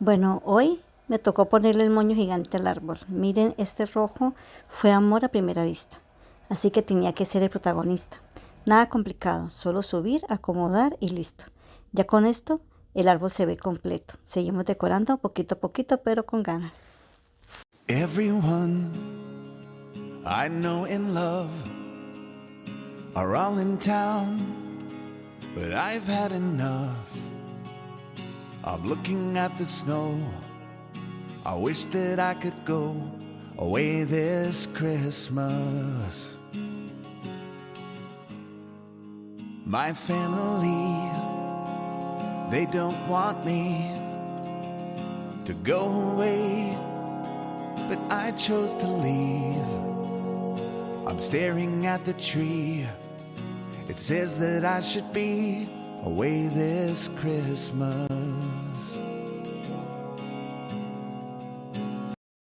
Bueno, hoy me tocó ponerle el moño gigante al árbol. Miren, este rojo fue amor a primera vista, así que tenía que ser el protagonista. Nada complicado, solo subir, acomodar y listo. Ya con esto, el árbol se ve completo. Seguimos decorando poquito a poquito, pero con ganas. Everyone I know in love are all in town, but I've had enough of looking at the snow. I wish that I could go away this Christmas. My family, they don't want me to go away, but I chose to leave. I'm staring at the tree. It says that I should be away this Christmas.